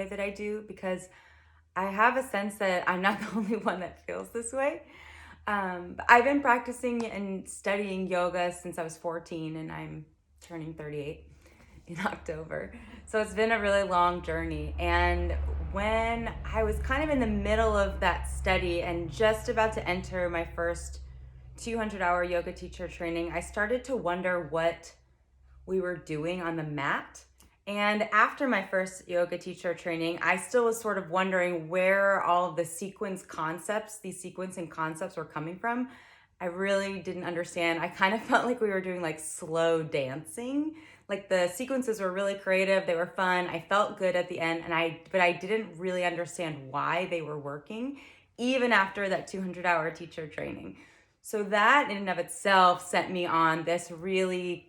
that I do, because I have a sense that I'm not the only one that feels this way. I've been practicing and studying yoga since I was 14, and I'm turning 38 in October. So it's been a really long journey. And when I was kind of in the middle of that study and just about to enter my first 200-hour yoga teacher training, I started to wonder what we were doing on the mat. And after my first yoga teacher training, I still was sort of wondering where all of the these sequencing concepts were coming from. I really didn't understand. I kind of felt like we were doing like slow dancing. Like the sequences were really creative, they were fun. I felt good at the end, but I didn't really understand why they were working, even after that 200-hour teacher training. So that in and of itself sent me on this really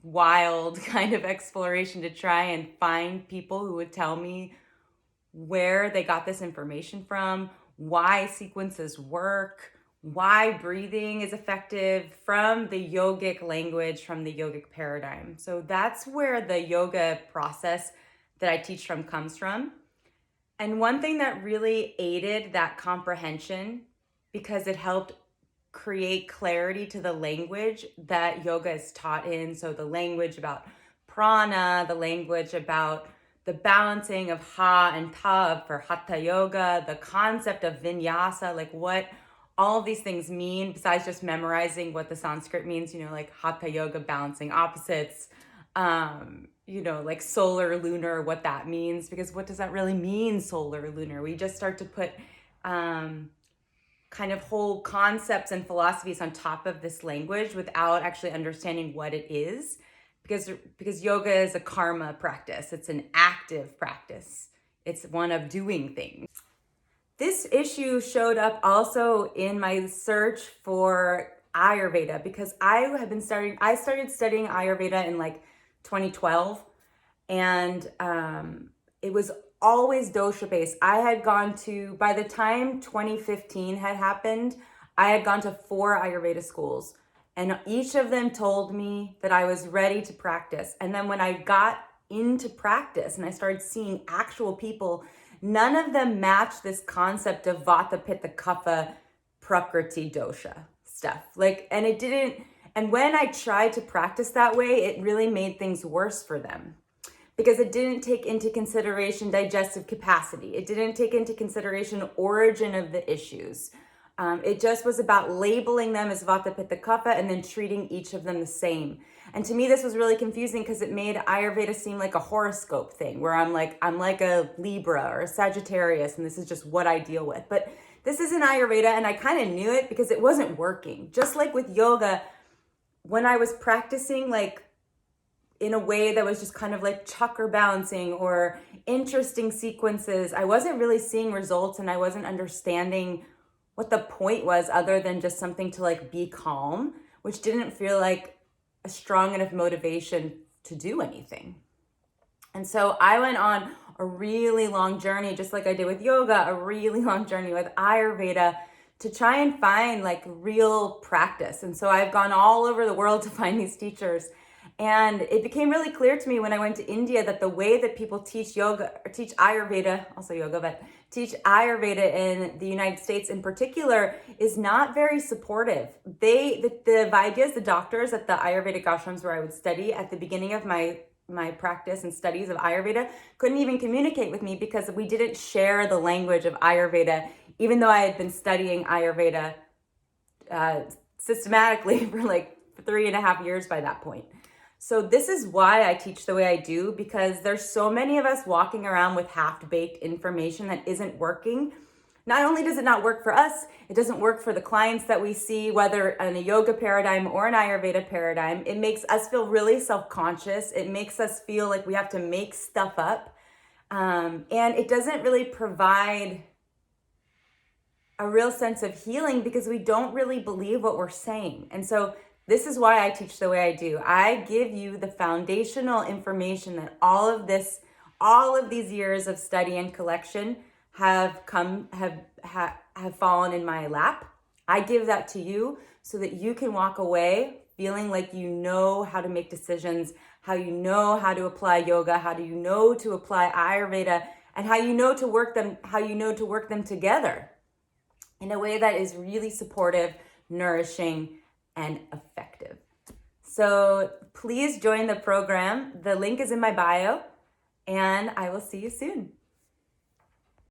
wild kind of exploration to try and find people who would tell me where they got this information from, why sequences work, why breathing is effective from the yogic language, from the yogic paradigm. So that's where the yoga process that I teach from comes from. And one thing that really aided that comprehension, because it helped create clarity to the language that yoga is taught in. So the language about prana, the language about the balancing of ha and ta for hatha yoga, the concept of vinyasa, like what all of these things mean, besides just memorizing what the Sanskrit means, like hatha yoga, balancing opposites, like solar, lunar, what that means, because what does that really mean, solar, lunar? We just start to put kind of whole concepts and philosophies on top of this language without actually understanding what it is, because yoga is a karma practice. It's an active practice. It's one of doing things. This issue showed up also in my search for Ayurveda, because I started studying Ayurveda in like 2012, and it was always dosha based. By the time 2015 had happened, I had gone to 4 Ayurveda schools, and each of them told me that I was ready to practice. And then when I got into practice and I started seeing actual people, none of them matched this concept of vata, pitta, kapha, prakriti, dosha stuff. And when I tried to practice that way, it really made things worse for them, because it didn't take into consideration digestive capacity. It didn't take into consideration origin of the issues. It just was about labeling them as vata, pitta, kapha and then treating each of them the same. And to me, this was really confusing, because it made Ayurveda seem like a horoscope thing, where I'm like a Libra or a Sagittarius, and this is just what I deal with. But this isn't Ayurveda, and I kind of knew it because it wasn't working. Just like with yoga, when I was practicing in a way that was just kind of like chakra balancing or interesting sequences, I wasn't really seeing results, and I wasn't understanding what the point was, other than just something to be calm, which didn't feel like a strong enough motivation to do anything. And so I went on a really long journey, just like I did with yoga, a really long journey with Ayurveda, to try and find real practice. And so I've gone all over the world to find these teachers. And it became really clear to me when I went to India that the way that people teach Ayurveda, also yoga, but teach Ayurveda in the United States in particular, is not very supportive. The Vaidyas, the doctors at the Ayurvedic ashrams where I would study at the beginning of my practice and studies of Ayurveda, couldn't even communicate with me, because we didn't share the language of Ayurveda, even though I had been studying Ayurveda systematically for 3.5 years by that point. So this is why I teach the way I do, because there's so many of us walking around with half-baked information that isn't working. Not only does it not work for us, it doesn't work for the clients that we see, whether in a yoga paradigm or an Ayurveda paradigm. It makes us feel really self-conscious. It makes us feel like we have to make stuff up. And it doesn't really provide a real sense of healing, because we don't really believe what we're saying. And so this is why I teach the way I do. I give you the foundational information that all of these years of study and collection have fallen in my lap. I give that to you so that you can walk away feeling like you know how to make decisions, how you know how to apply yoga, how do you know to apply Ayurveda, and how you know to work them together in a way that is really supportive, nourishing, and effective. So please join the program. The link is in my bio, and I will see you soon.